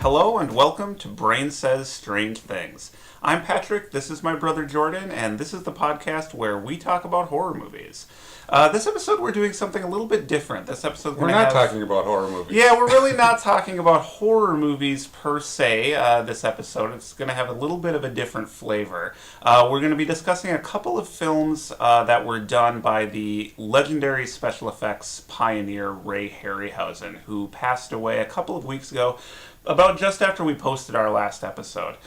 Hello and welcome to Brain Says Strange Things. I'm Patrick, this is my brother Jordan, and this is the podcast where we talk about horror movies. This episode we're doing something a little bit different. This episode we're not talking about horror movies. Yeah, we're really not talking about horror movies per se. This episode, it's going to have a little bit of a different flavor. We're going to be discussing a couple of films that were done by the legendary special effects pioneer Ray Harryhausen, who passed away a couple of weeks ago, about just after we posted our last episode.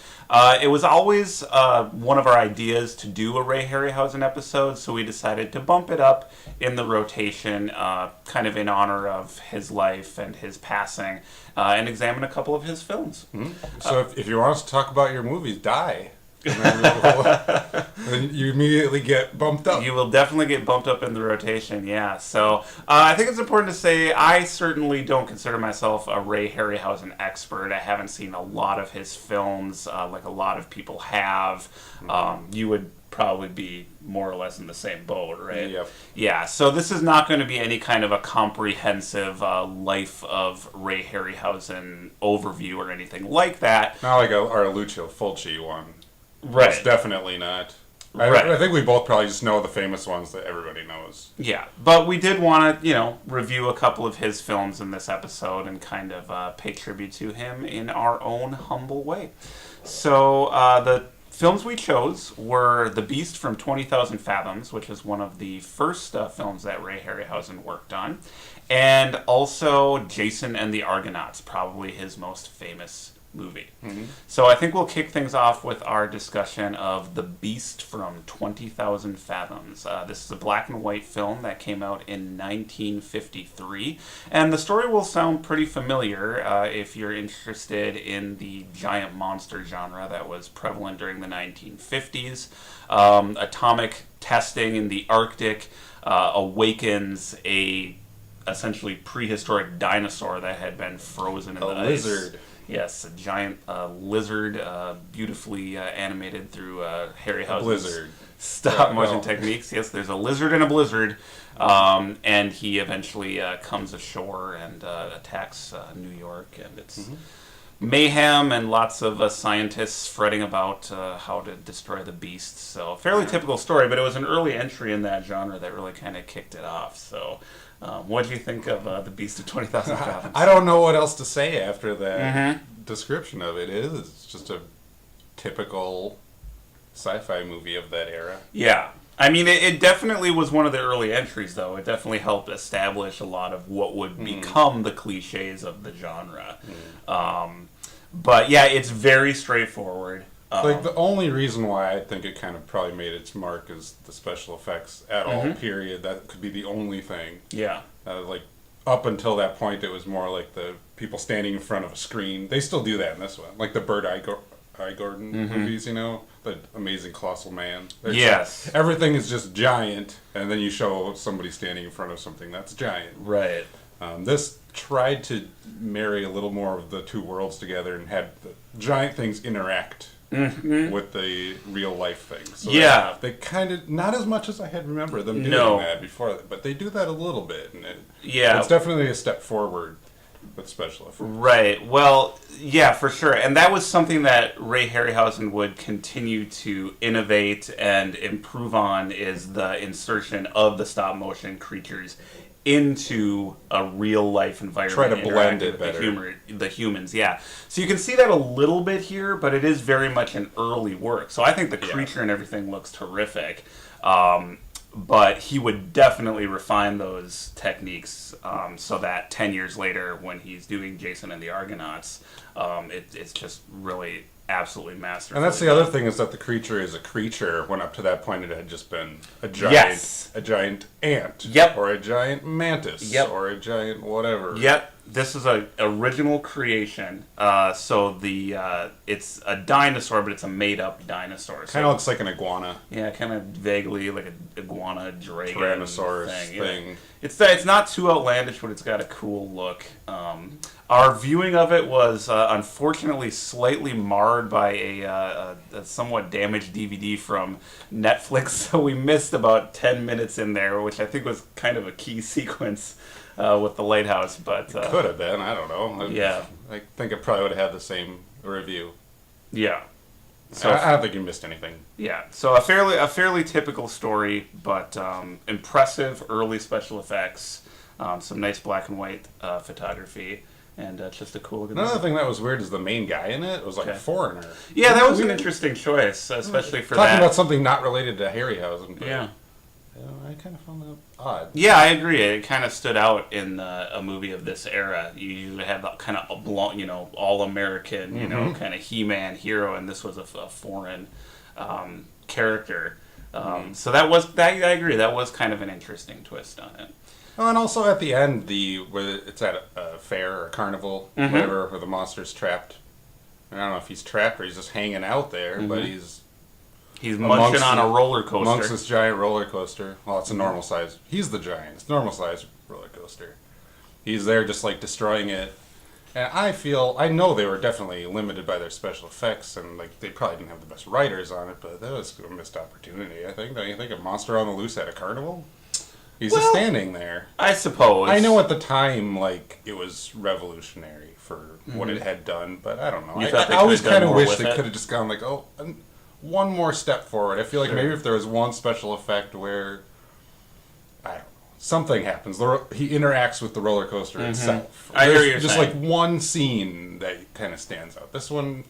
It was always one of our ideas to do a Ray Harryhausen episode, so we decided to bump it up in the rotation, kind of in honor of his life and his passing, and examine a couple of his films. Mm-hmm. So if you want us to talk about your movies, die. Then you immediately get bumped up. You will definitely get bumped up in the rotation, yeah. So I think it's important to say I certainly don't consider myself a Ray Harryhausen expert. I haven't seen a lot of his films like a lot of people have. You would probably be more or less in the same boat, right? Yep. Yeah, so this is not going to be any kind of a comprehensive life of Ray Harryhausen overview or anything like that. Not like our Lucio Fulci one. Right. It's definitely not. Right. I think we both probably just know the famous ones that everybody knows. Yeah, but we did want to, review a couple of his films in this episode and kind of pay tribute to him in our own humble way. So the films we chose were The Beast from 20,000 Fathoms, which is one of the first films that Ray Harryhausen worked on, and also Jason and the Argonauts, probably his most famous movie. Mm-hmm. So I think we'll kick things off with our discussion of The Beast from 20,000 Fathoms. This is a black and white film that came out in 1953, and the story will sound pretty familiar if you're interested in the giant monster genre that was prevalent during the 1950s. Atomic testing in the Arctic awakens a essentially prehistoric dinosaur that had been frozen in the ice. A lizard. Yes, a giant lizard, beautifully animated through Harryhausen's stop-motion techniques. Yes, there's a lizard in a blizzard, and he eventually comes ashore and attacks New York, and it's mayhem and lots of scientists fretting about how to destroy the beast. So, fairly typical story, but it was an early entry in that genre that really kind of kicked it off. So, what do you think of The Beast of 20,000 Fathoms? I don't know what else to say after that description of it. It's just a typical sci-fi movie of that era. Yeah. I mean, it definitely was one of the early entries, though. It definitely helped establish a lot of what would become the cliches of the genre. But, yeah, it's very straightforward. The only reason why I think it kind of probably made its mark is the special effects at all, period. That could be the only thing. Yeah. Up until that point, it was more like the people standing in front of a screen. They still do that in this one. Like the Bird Eye Gordon movies, the Amazing Colossal Man. Yes. Everything is just giant, and then you show somebody standing in front of something that's giant. Right. This tried to marry a little more of the two worlds together and had the giant things interact with the real life things. So they kind of, not as much as I had remembered them doing that before, but they do that a little bit, and it's definitely a step forward with special effects. Right. Well, yeah, for sure. And that was something that Ray Harryhausen would continue to innovate and improve on, is the insertion of the stop motion creatures into a real life environment. Try to blend it better. The humans, yeah. So you can see that a little bit here, but it is very much an early work. So I think the creature and everything looks terrific. But he would definitely refine those techniques so that 10 years later, when he's doing Jason and the Argonauts, it's just really absolutely masterful. And that's the other thing, is that the creature is a creature, when up to that point it had just been a giant ant. Yep. Or a giant mantis. Yep. Or a giant whatever. Yep. This is a original creation. So it's a dinosaur, but it's a made-up dinosaur. Kind of looks like an iguana. Yeah, kind of vaguely like an iguana dragon Tyrannosaurus thing. Yeah. It's not too outlandish, but it's got a cool look. Our viewing of it was unfortunately slightly marred by a somewhat damaged DVD from Netflix, so we missed about 10 minutes in there, which I think was kind of a key sequence with the lighthouse, but could have been. I don't know. I think it probably would have had the same review. Yeah. So I don't think you missed anything. Yeah. So a fairly typical story, but impressive early special effects, some nice black and white photography. And just a cool... Another thing that was weird is the main guy in it was like a foreigner. Yeah, that was an interesting choice, especially for Talking about something not related to Harryhausen. Yeah. I kind of found that odd. Yeah, I agree. It kind of stood out in a movie of this era. You usually have that kind of all-American, kind of He-Man hero, and this was a foreign character. So I agree. That was kind of an interesting twist on it. Oh, and also at the end, where it's at a fair or a carnival, whatever, where the monster's trapped. I don't know if he's trapped or he's just hanging out there, but he's munching on a roller coaster. Amongst this giant roller coaster. Well, it's a normal size. He's the giant. It's a normal size roller coaster. He's there just like destroying it. And I know they were definitely limited by their special effects, and like they probably didn't have the best writers on it, but that was a missed opportunity, I think. Don't you think? A monster on the loose at a carnival? He's just standing there. I suppose. I know at the time, like, it was revolutionary for what it had done, but I don't know. I always kind of wish they could have just gone, like, one more step forward. I feel like maybe if there was one special effect where, I don't know, something happens. He interacts with the roller coaster itself. I hear you just saying. like one scene that kind of stands out. This one...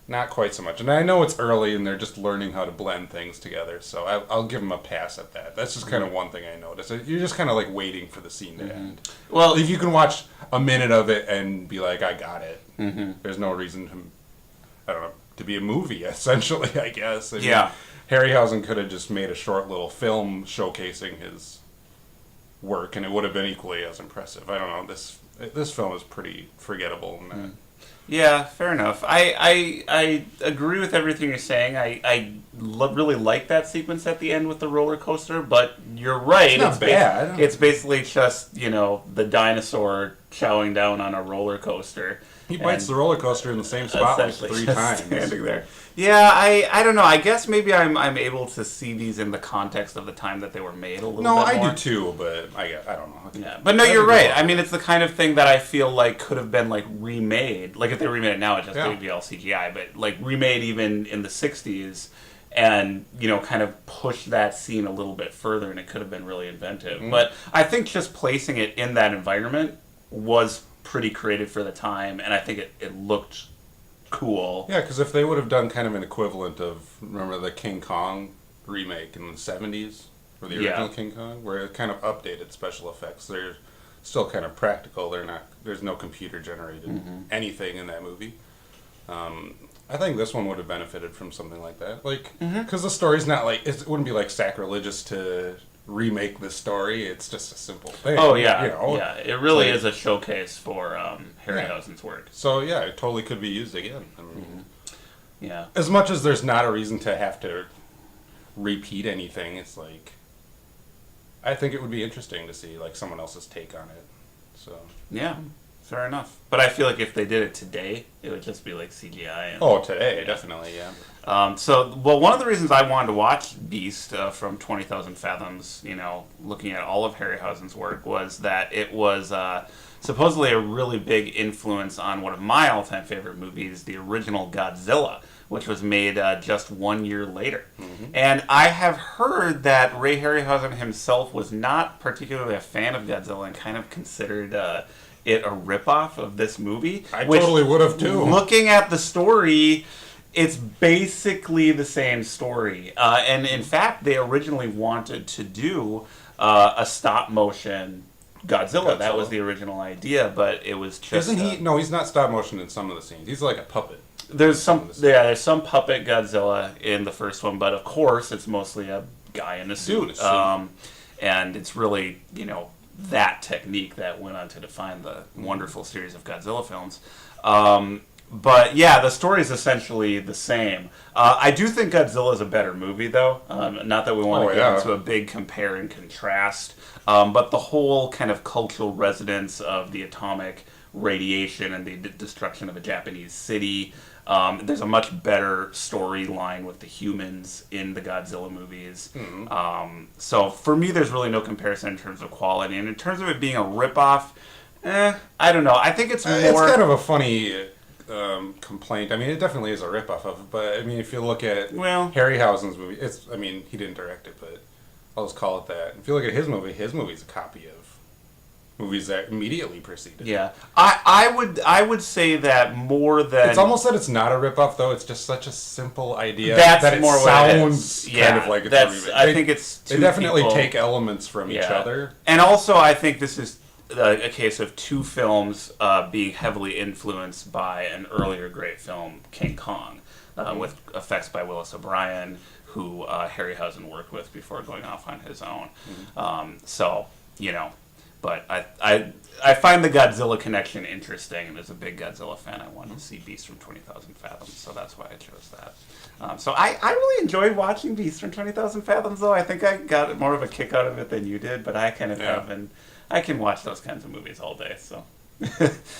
not quite so much. And I know it's early and they're just learning how to blend things together, so I'll give them a pass at that. That's just kind of one thing I noticed. You're just kind of like waiting for the scene to end. Well, if you can watch a minute of it and be like, I got it, there's no reason to be a movie, essentially, I guess. Harryhausen could have just made a short little film showcasing his work, and it would have been equally as impressive. I don't know. This film is pretty forgettable in that. Yeah, fair enough. I agree with everything you're saying. I really like that sequence at the end with the roller coaster, but you're right. It's not bad. It's basically just, the dinosaur chowing down on a roller coaster. He bites the roller coaster in the same spot like 3 times. Standing there. Yeah, I don't know. I guess maybe I'm able to see these in the context of the time that they were made a little bit more. No, I do too, but I don't know. Yeah, but no, you're right. I mean, it's the kind of thing that I feel like could have been like remade. Like if they remade it now, it just would be all CGI. But like remade even in the '60s, and kind of push that scene a little bit further, and it could have been really inventive. But I think just placing it in that environment was pretty creative for the time, and I think it looked cool. Yeah, because if they would have done kind of an equivalent of, remember the King Kong remake in the 70s, or the original King Kong, where it kind of updated special effects. They're still kind of practical. There's no computer generated anything in that movie. I think this one would have benefited from something like that. Like, because the story's not like, it wouldn't be like sacrilegious to remake this story. It's just a simple thing. Oh yeah, yeah. It really is a showcase for Harryhausen's work. So yeah, it totally could be used again. I mean, yeah. As much as there's not a reason to have to repeat anything, it's like I think it would be interesting to see like someone else's take on it. So yeah. Fair enough. But I feel like if they did it today, it would just be like CGI. Today, definitely, yeah. One of the reasons I wanted to watch Beast from 20,000 Fathoms, looking at all of Harryhausen's work, was that it was supposedly a really big influence on one of my all-time favorite movies, the original Godzilla, which was made just 1 year later. And I have heard that Ray Harryhausen himself was not particularly a fan of Godzilla and kind of considered it a ripoff of this movie. I totally would have too. Looking at the story, it's basically the same story. And in fact, they originally wanted to do a stop motion Godzilla. That was the original idea, but it was just... Isn't he? No, he's not stop motion in some of the scenes. He's like a puppet. There's some puppet Godzilla in the first one, but of course it's mostly a guy in a suit. And it's really, that technique that went on to define the wonderful series of Godzilla films. But yeah, the story is essentially the same. I do think Godzilla is a better movie, though. Not that we want to get into a big compare and contrast, but the whole kind of cultural resonance of the atomic radiation and the destruction of a Japanese city, There's a much better storyline with the humans in the Godzilla movies. So for me, there's really no comparison in terms of quality. And in terms of it being a ripoff, I don't know. I think it's more... It's kind of a funny complaint. I mean, it definitely is a ripoff of it, but I mean, if you look at Harryhausen's movie, he didn't direct it, but I'll just call it that. If you look at his movie's a copy of movies that immediately preceded. Yeah. I would say that more than... It's almost that it's not a ripoff, though. It's just such a simple idea that it more sounds kind of like it's a remake. I think it's They definitely take elements from each other. And also, I think this is a case of two films being heavily influenced by an earlier great film, King Kong, with effects by Willis O'Brien, who Harryhausen worked with before going off on his own. So, you know... But I find the Godzilla connection interesting, and as a big Godzilla fan, I wanted to see Beast from 20,000 Fathoms, so that's why I chose that. So I really enjoyed watching Beast from 20,000 Fathoms, though. I think I got more of a kick out of it than you did, but I kind of haven't. I can watch those kinds of movies all day, so...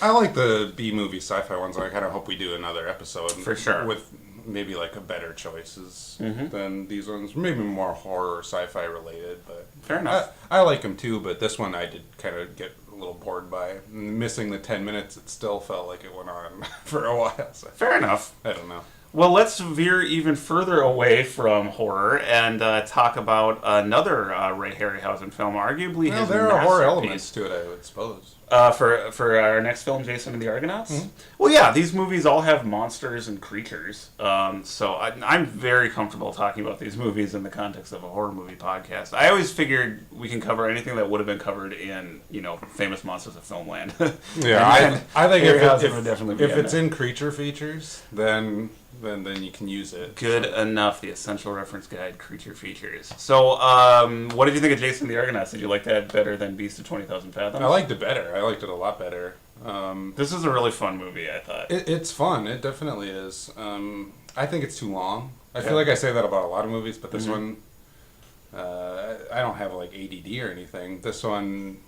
I like the B-movie sci-fi ones, and I kind of hope we do another episode. For sure. With maybe like a better choices than these ones. Maybe more horror, sci-fi related, but... Fair enough. I like them too, but this one I did kind of get a little bored by. Missing the 10 minutes, it still felt like it went on for a while. So. Fair enough. I don't know. Well, let's veer even further away from horror and talk about another Ray Harryhausen film, arguably his there are horror elements to it, I would suppose. For our next film, Jason and the Argonauts? Well, yeah, these movies all have monsters and creatures. So I'm very comfortable talking about these movies in the context of a horror movie podcast. I always figured we can cover anything that would have been covered in, Famous Monsters of Filmland. Yeah, I think if it's in in creature features, then you can use it. Good enough. The Essential Reference Guide, Creature Features. So, what did you think of Jason and the Argonauts? Did you like that better than Beast of 20,000 Fathoms? I liked it better. I liked it a lot better. This is a really fun movie, I thought. It's fun. It definitely is. I think it's too long. I feel like I say that about a lot of movies, but this one, I don't have like ADD or anything. This one,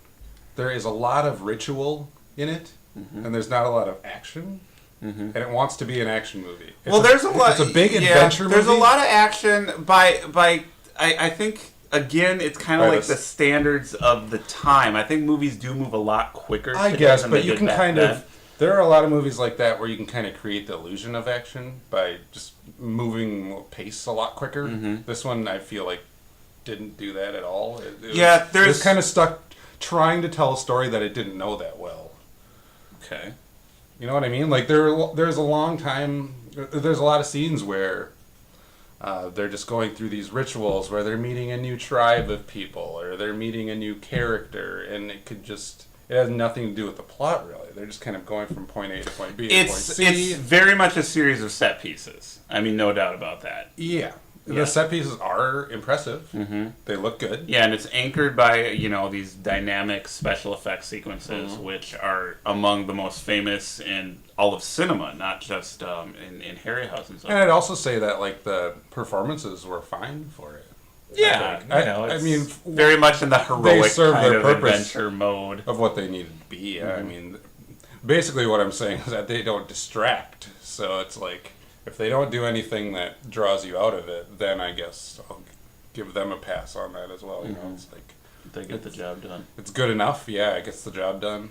there is a lot of ritual in it, and there's not a lot of action. And it wants to be an action movie. There's a lot. It's a big adventure movie. There's a lot of action I think, again, it's kind of like the standards of the time. I think movies do move a lot quicker. I guess, but you can kind of... There are a lot of movies like that where you can kind of create the illusion of action by just moving pace a lot quicker. This one, I feel like, didn't do that at all. It was kind of stuck trying to tell a story that it didn't know that well. Okay. You know what I mean? Like, there's a long time... There's a lot of scenes where they're just going through these rituals where they're meeting a new tribe of people or they're meeting a new character, and it has nothing to do with the plot, really. They're just kind of going from point A to point B to point C. It's very much a series of set pieces. I mean, no doubt about that. Yeah. The set pieces are impressive. They look good. Yeah, and it's anchored by, these dynamic special effects sequences, which are among the most famous in all of cinema, not just in Harryhausen's. And I'd also say that, like, the performances were fine for it. Yeah, I mean, very much in the heroic kind of adventure mode of what they needed to be. I mean, basically what I'm saying is that they don't distract. So it's like, if they don't do anything that draws you out of it, then I guess I'll give them a pass on that as well. It's like they get the job done. It's good enough. Yeah, it gets the job done.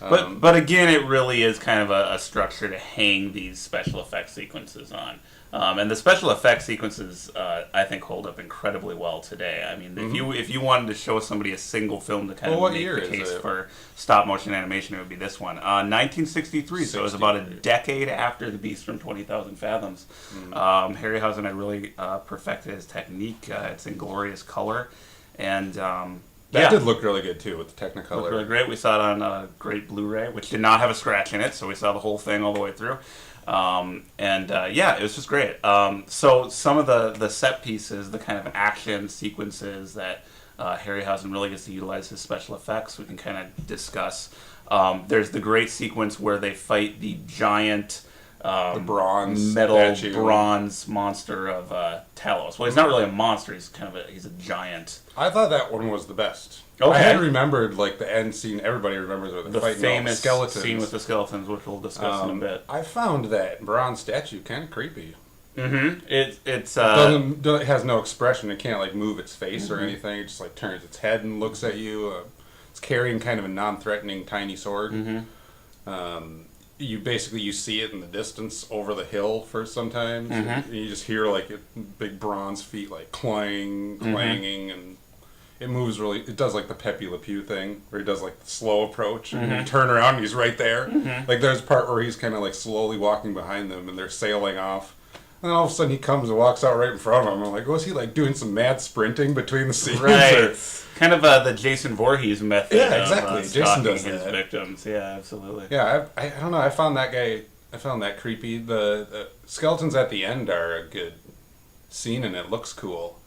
But again, it really is kind of a structure to hang these special effects sequences on. And the special effects sequences, I think, hold up incredibly well today. I mean, if you wanted to show somebody a single film to kind of make the case for stop motion animation, it would be this one. 1963, so it was about a decade after The Beast from 20,000 Fathoms. Harryhausen had really perfected his technique. It's in glorious color. And that did look really good, too, with the Technicolor. Looked really great. We saw it on great Blu-ray, which did not have a scratch in it, so we saw the whole thing all the way through. It was just great. So some of the set pieces, the kind of action sequences that Harryhausen really gets to utilize his special effects, we can kind of discuss. There's the great sequence where they fight the giant the bronze metal statue. bronze monster of Talos. Well, he's not really a monster. He's kind of he's a giant. I thought that one was the best. Okay. I had remembered like the end scene. Everybody remembers where they're The fighting all the famous skeletons. scene with the skeletons, which we'll discuss in a bit. I found that bronze statue kind of creepy. Mm-hmm. It has no expression. It can't like move its face or anything. It just like turns its head and looks at you. It's carrying kind of a non-threatening tiny sword. You see it in the distance over the hill for sometimes. And you just hear like big bronze feet like clanging, and it moves really. It does like the Pepe Le Pew thing where he does like the slow approach and you turn around and he's right there. Like there's a part where he's kind of like slowly walking behind them and they're sailing off. And then all of a sudden he comes and walks out right in front of him. I'm like, was he like doing some mad sprinting between the scenes? Right. Or? Kind of the Jason Voorhees method. Yeah, exactly. Of, Jason does his that. victims. Yeah, absolutely. Yeah, I don't know. I found that creepy. The skeletons at the end are a good scene and it looks cool.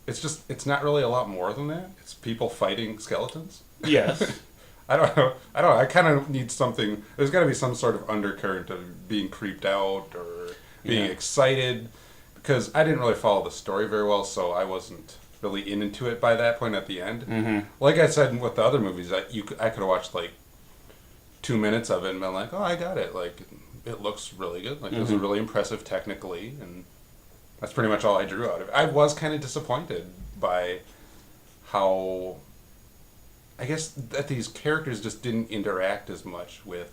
It's not really a lot more than that. It's people fighting skeletons. Yes. I don't know. I kind of need something. There's got to be some sort of undercurrent of being creeped out or being excited, because I didn't really follow the story very well, so I wasn't really into it by that point at the end. Like I said with the other movies, I could have watched like 2 minutes of it and been like, oh, I got it. Like it looks really good. Like it was really impressive technically, and that's pretty much all I drew out of it. I was kind of disappointed by how, I guess, that these characters just didn't interact as much with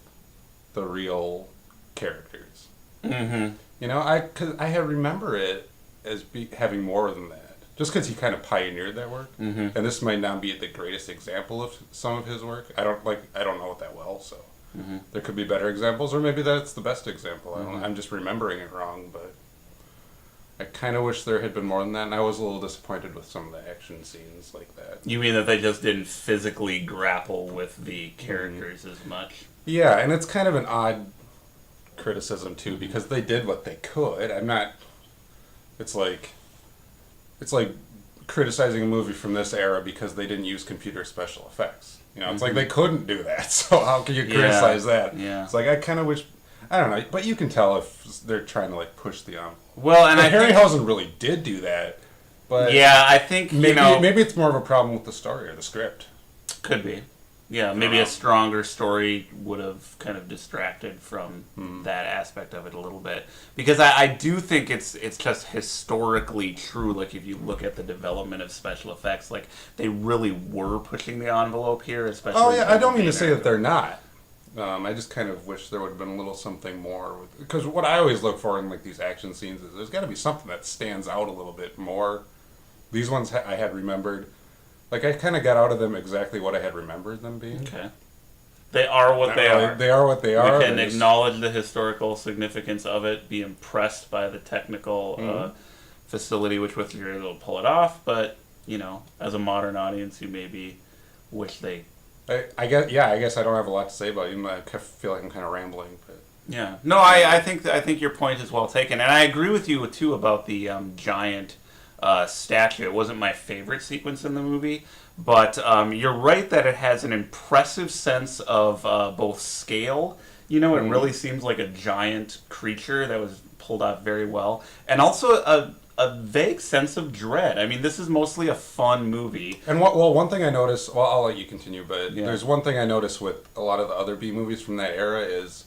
the real characters. You know, I remember it as having more than that. Just because he kind of pioneered that work, and this might not be the greatest example of some of his work. I don't know it that well, so there could be better examples, or maybe that's the best example. I don't know. I'm just remembering it wrong, but I kind of wish there had been more than that, and I was a little disappointed with some of the action scenes like that. You mean that they just didn't physically grapple with the characters as much? Yeah, and it's kind of an odd criticism too, because they did what they could. It's like criticizing a movie from this era because they didn't use computer special effects. You know, it's like they couldn't do that, so how can you criticize that? Yeah. It's like, I kind of wish, I don't know, but you can tell if they're trying to like push the envelope. Well, and Harryhausen really did do that, but yeah, I think maybe it's more of a problem with the story or the script. Could be. Yeah, maybe a stronger story would have kind of distracted from that aspect of it a little bit. Because I do think it's just historically true. Like, if you look at the development of special effects, like, they really were pushing the envelope here, especially... Oh, yeah, I don't mean to say that they're not. I just kind of wish there would have been a little something more. Because what I always look for in, like, these action scenes is there's got to be something that stands out a little bit more. These ones I had remembered... Like, I kind of got out of them exactly what I had remembered them being. Okay. They are what they are. They are what they are. We can acknowledge the historical significance of it, be impressed by the technical facility with you're able to pull it off, but, you know, as a modern audience, you maybe wish they... I guess I don't have a lot to say about it. I feel like I'm kind of rambling, but... Yeah. No, I think your point is well taken, and I agree with you, too, about the giant... statue. It wasn't my favorite sequence in the movie, but you're right that it has an impressive sense of both scale. You know, it really seems like a giant creature that was pulled off very well, and also a vague sense of dread. I mean, this is mostly a fun movie. And one thing I noticed, well, I'll let you continue, but there's one thing I noticed with a lot of the other B movies from that era is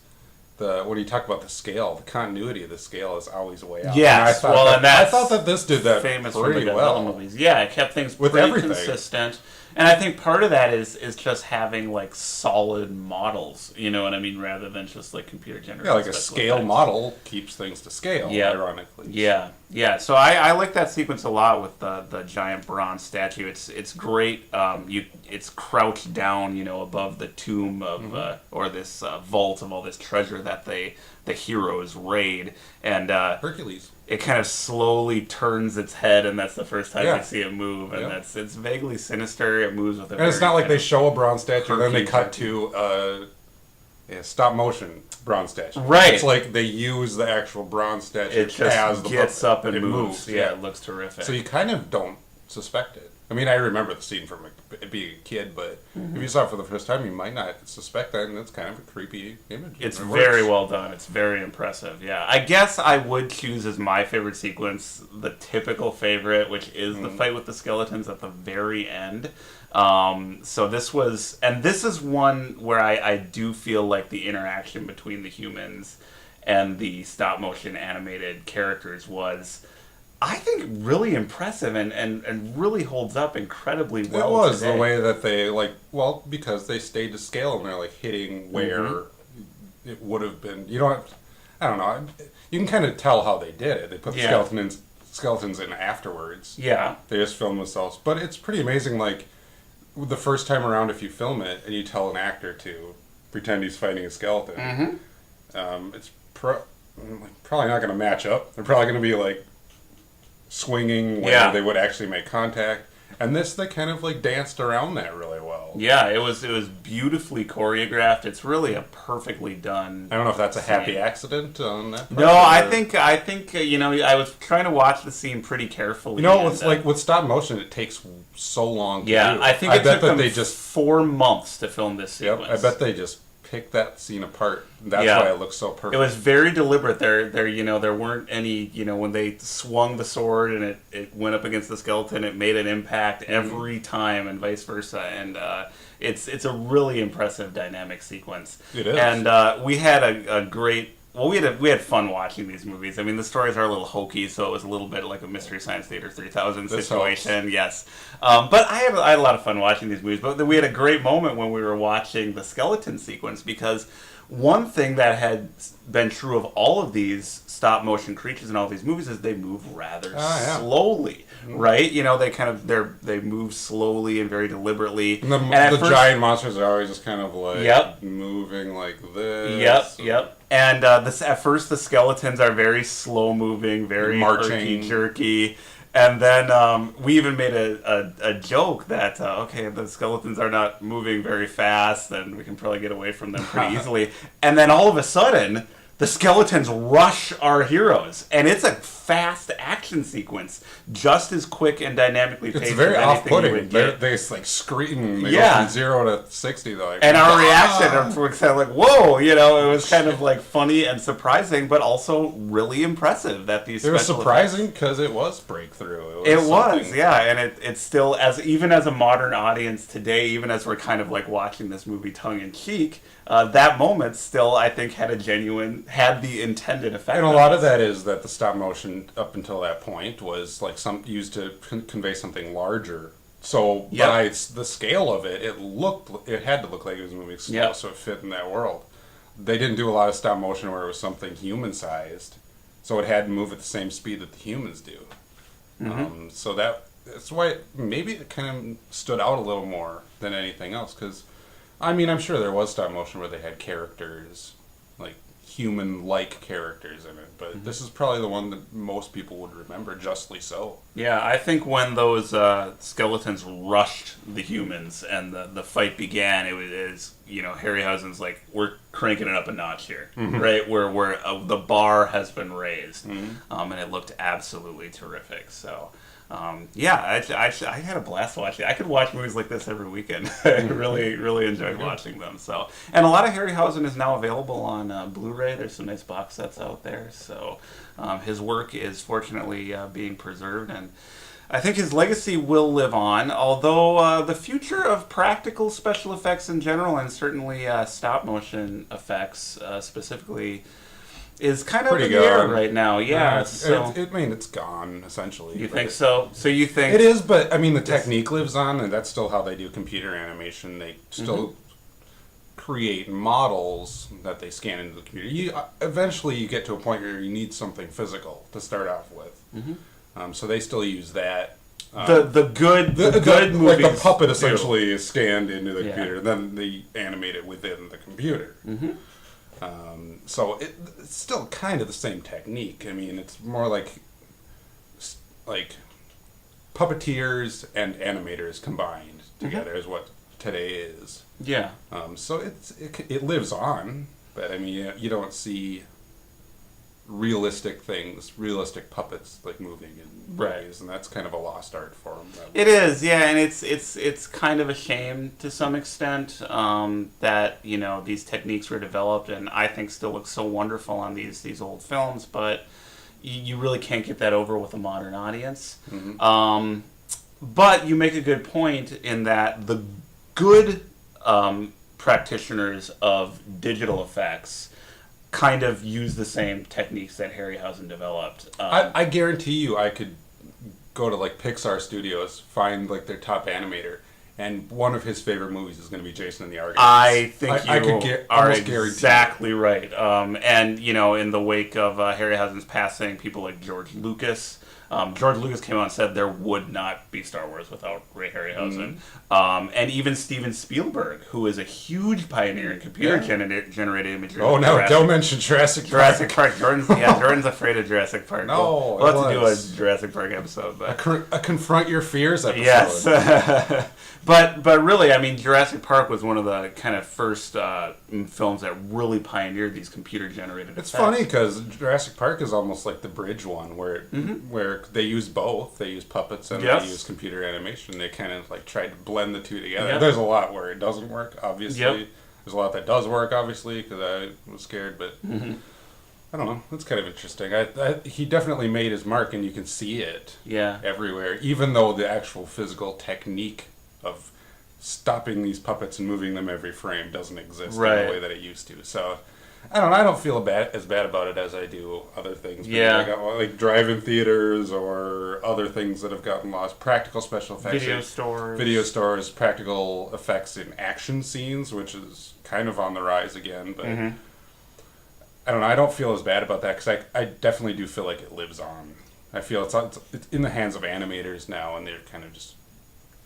when you talk about the scale, the continuity of the scale is always way out. Yes, I thought that this did that famous pretty from the well. Movies. Yeah, it kept things with pretty everything consistent. And I think part of that is just having like solid models, you know what I mean, rather than just like computer generated. Yeah, like a scale model keeps things to scale, ironically. Yeah. So I like that sequence a lot with the giant bronze statue. It's great. It's crouched down, you know, above the tomb of or this vault of all this treasure that the heroes raid, and Hercules. It kind of slowly turns its head, and that's the first time you see it move, and it's vaguely sinister. It moves with it, and it's not like they show a bronze statue and then they cut to stop motion bronze statue. Right. It's like they use the actual bronze statue. It just gets up and moves. Yeah, it looks terrific. So you kind of don't suspect it. I mean, I remember the scene from being a kid, but if you saw it for the first time, you might not suspect that, and it's kind of a creepy image. It's very well done. It's very impressive. Yeah, I guess I would choose as my favorite sequence the typical favorite, which is the fight with the skeletons at the very end. So this is one where I do feel like the interaction between the humans and the stop motion animated characters was, I think, really impressive and really holds up incredibly well. It was today. the way that they, because they stayed to scale and they're like hitting where it would have been. I don't know. You can kind of tell how they did it. They put the skeletons in afterwards. Yeah. They just filmed themselves. But it's pretty amazing, like, the first time around, if you film it and you tell an actor to pretend he's fighting a skeleton, it's probably not going to match up. They're probably going to be, like, swinging where they would actually make contact. And this, they kind of, like, danced around that really well. Yeah, it was beautifully choreographed. It's really a perfectly done. I don't know if that's a happy accident on that part. No, I think I was trying to watch the scene pretty carefully. With stop motion, it takes so long to do. I think it took them just 4 months to film this sequence. Yep, I bet they just picked that scene apart. That's why it looks so perfect. It was very deliberate. There weren't any, when they swung the sword and it went up against the skeleton, it made an impact every time, and vice versa. And it's a really impressive dynamic sequence. It is. And we had a great. Well, we had fun watching these movies. I mean, the stories are a little hokey, so it was a little bit like a Mystery Science Theater 3000 situation. Yes, but I had a lot of fun watching these movies. But we had a great moment when we were watching the skeleton sequence, because one thing that had been true of all of these stop motion creatures in all these movies is they move rather slowly, right? They move slowly and very deliberately. And the giant monsters are always just kind of like moving like this. Yep. And at first the skeletons are very slow moving, very marching, jerky. And then we even made a joke that, the skeletons are not moving very fast, and we can probably get away from them pretty easily. And then all of a sudden, the skeletons rush our heroes. And it's a fast action sequence, just as quick and dynamically paced. It's very off-putting. They scream. They go from 0 to 60. And our reaction, we're kind of like, whoa, it was kind of like funny and surprising, but also really impressive that these. It was surprising because it was breakthrough. It was, and it's still, even as a modern audience today, even as we're kind of like watching this movie tongue in cheek, that moment still, I think, had the intended effect. And a lot of that is that the stop motion up until that point was like used to convey something larger. So by the scale of it, it had to look like it was moving slow, so it fit in that world. They didn't do a lot of stop motion where it was something human-sized, so it had to move at the same speed that the humans do. So that's why maybe it kind of stood out a little more than anything else, because I'm sure there was stop motion where they had characters, like human-like characters in it, but this is probably the one that most people would remember, justly so. Yeah, I think when those skeletons rushed the humans and the fight began, it was Harryhausen's like, we're cranking it up a notch here, right? Where the bar has been raised, and it looked absolutely terrific. So. I had a blast watching it. I could watch movies like this every weekend. I really, really enjoyed watching them. So, and a lot of Harryhausen is now available on Blu-ray. There's some nice box sets out there. So, his work is fortunately being preserved, and I think his legacy will live on. Although the future of practical special effects in general, and certainly stop motion effects specifically, is kind of in the air right now. It's gone, essentially. You think so? So you think... It is, but, the technique lives on, and that's still how they do computer animation. They still create models that they scan into the computer. Eventually, you get to a point where you need something physical to start off with. So they still use that. The good movies... Like the puppet, essentially, is scanned into the computer, then they animate it within the computer. So it's still kind of the same technique. It's more like puppeteers and animators combined together is what today is. Yeah. So it lives on, but you don't see realistic things, realistic puppets like moving in Right. movies, and that's kind of a lost art for him. It is, yeah, and it's kind of a shame to some extent that these techniques were developed, and I think still look so wonderful on these old films, but you really can't get that over with a modern audience. Mm-hmm. But you make a good point in that the good practitioners of digital effects kind of use the same techniques that Harryhausen developed. I guarantee you I could go to like Pixar Studios, find like their top animator, and one of his favorite movies is going to be Jason and the Argonauts. I think I you could are almost guarantee exactly right. And in the wake of Harryhausen's passing, people like George Lucas. George Lucas came out and said there would not be Star Wars without Ray Harryhausen. And even Steven Spielberg, who is a huge pioneer in computer-generated imagery. Oh, no, don't mention Jurassic Park. Jordan's afraid of Jurassic Park. No, we'll have to do a Jurassic Park episode. But. A Confront Your Fears episode. Yes. But really, I mean, Jurassic Park was one of the kind of first films that really pioneered these computer-generated It's effects. funny because Jurassic Park is almost like the bridge one, where they use both. They use puppets and they use computer animation. They kind of like tried to blend the two together. Yep. There's a lot where it doesn't work, obviously. Yep. There's a lot that does work, obviously, because I was scared, but I don't know. It's kind of interesting. He definitely made his mark, and you can see it everywhere, even though the actual physical technique of stopping these puppets and moving them every frame doesn't exist in the way that it used to. So, I don't know. I don't feel as bad about it as I do other things. Yeah. I got like drive-in theaters or other things that have gotten lost. Practical special effects. Video stores, practical effects in action scenes, which is kind of on the rise again. But I don't know. I don't feel as bad about that because I definitely do feel like it lives on. I feel it's in the hands of animators now, and they're kind of just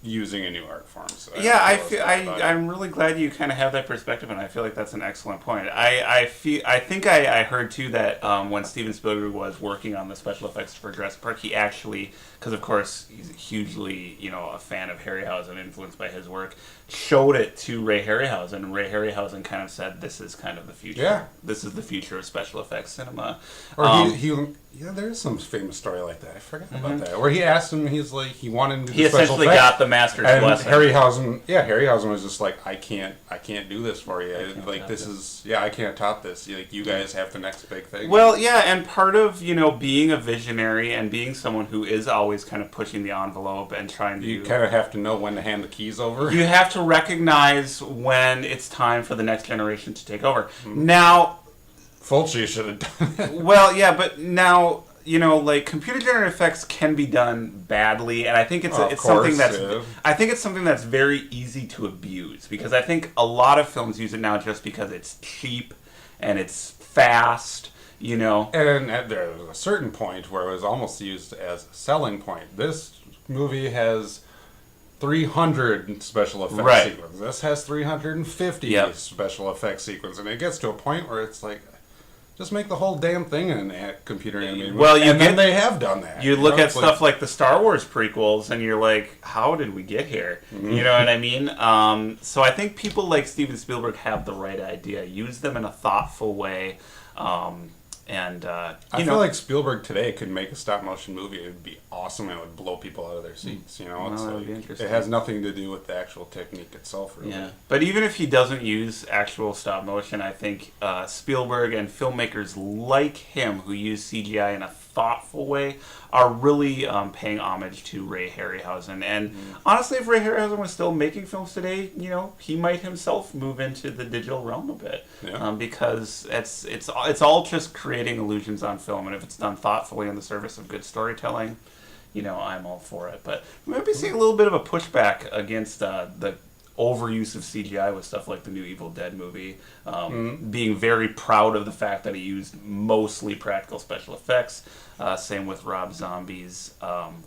using a new art form. So I'm really glad you kind of have that perspective, and I feel like that's an excellent point. I think I heard too that when Steven Spielberg was working on the special effects for Jurassic Park, he actually, because of course he's hugely a fan of Harryhausen, influenced by his work, showed it to Ray Harryhausen, and Ray Harryhausen kind of said, "This is kind of the future. Yeah. This is the future of special effects cinema." Or there's some famous story like that. I forgot about that. Where he asked him, he's like, he wanted to do special essentially effects, got the master's and blessing. Harryhausen was just like, I can't do this for you. I can't top this. Like, you guys have the next big thing. Well, yeah, and part of being a visionary and being someone who is always kind of pushing the envelope and trying to. You kind of have to know when to hand the keys over. You have to recognize when it's time for the next generation to take over. Now, Fulci should have done it. Well, yeah, but now like computer-generated effects can be done badly, and I think it's something that's very easy to abuse, because I think a lot of films use it now just because it's cheap and it's fast. And there was a certain point where it was almost used as a selling point. This movie has 300 special effects sequences. This has 350 special effects sequences, and it gets to a point where it's like, just make the whole damn thing in computer animated. Well, then they have done that. You look at stuff like the Star Wars prequels, and you're like, how did we get here? You know what I mean? So I think people like Steven Spielberg have the right idea. Use them in a thoughtful way. I feel like Spielberg today could make a stop motion movie. It would be awesome, and it would blow people out of their seats. That would be interesting. It has nothing to do with the actual technique itself, really. Yeah, but even if he doesn't use actual stop motion, I think Spielberg and filmmakers like him who use CGI in a thoughtful way are really paying homage to Ray Harryhausen. And honestly, if Ray Harryhausen was still making films today, he might himself move into the digital realm a bit, because it's all just creating illusions on film, and if it's done thoughtfully in the service of good storytelling, I'm all for it. But we might be seeing a little bit of a pushback against the overuse of CGI with stuff like the new Evil Dead movie, being very proud of the fact that he used mostly practical special effects. Same with Rob Zombie's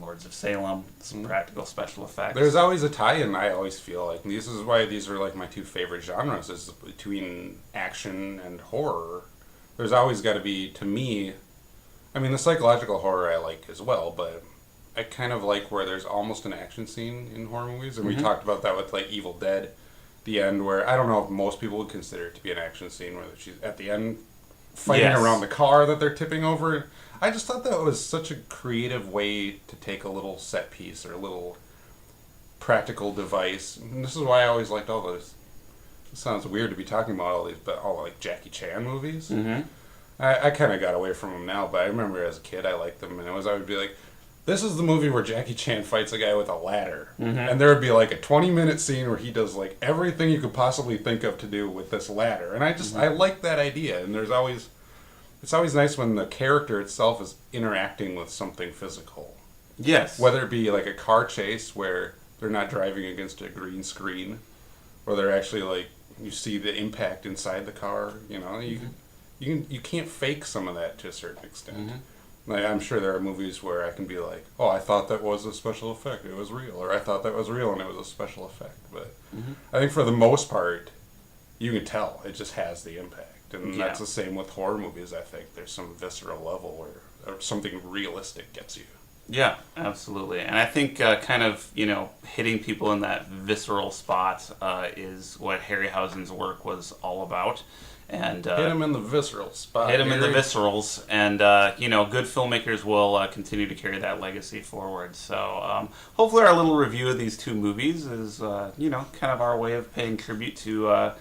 Lords of Salem, some practical special effects. There's always a tie-in, I always feel like. This is why these are like my two favorite genres, is between action and horror. There's always got to be, to me, I mean, the psychological horror I like as well, but I kind of like where there's almost an action scene in horror movies, and we talked about that with like Evil Dead, the end, where I don't know if most people would consider it to be an action scene, where she's at the end, fighting Yes. around the car that they're tipping over. I just thought that was such a creative way to take a little set piece or a little practical device. And this is why I always liked all those. It sounds weird to be talking about all these, but all like Jackie Chan movies. Mm-hmm. I kind of got away from them now, but I remember as a kid I liked them, and I would be like, this is the movie where Jackie Chan fights a guy with a ladder. Mm-hmm. And there would be like a 20-minute scene where he does like everything you could possibly think of to do with this ladder. And I like that idea. And it's always nice when the character itself is interacting with something physical. Yes. Whether it be like a car chase where they're not driving against a green screen, or they're actually like, you see the impact inside the car, you can't fake some of that to a certain extent. Mm-hmm. Like, I'm sure there are movies where I can be like, oh, I thought that was a special effect, it was real, or I thought that was real and it was a special effect. But I think for the most part, you can tell it just has the impact, and that's the same with horror movies. I think there's some visceral level where something realistic gets you. Yeah, absolutely. And I think kind of, hitting people in that visceral spot is what Harryhausen's work was all about. And hit him in the visceral spot. Hit him in the viscerals. And, good filmmakers will continue to carry that legacy forward. So hopefully our little review of these two movies is, kind of our way of paying tribute to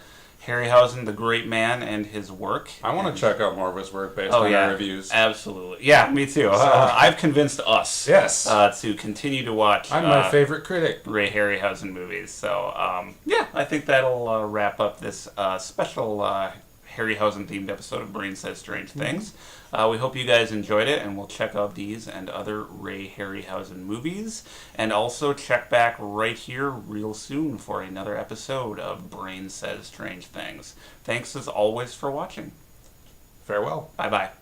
Harryhausen, the great man, and his work. I want to check out more of his work based on our reviews. Absolutely. Yeah, me too. I've convinced us to continue to watch I'm my favorite critic. Ray Harryhausen movies. So, I think that'll wrap up this special Harryhausen-themed episode of Brain Says Strange Things. We hope you guys enjoyed it, and we'll check out these and other Ray Harryhausen movies. And also check back right here real soon for another episode of Brain Says Strange Things. Thanks as always for watching. Farewell. Bye-bye.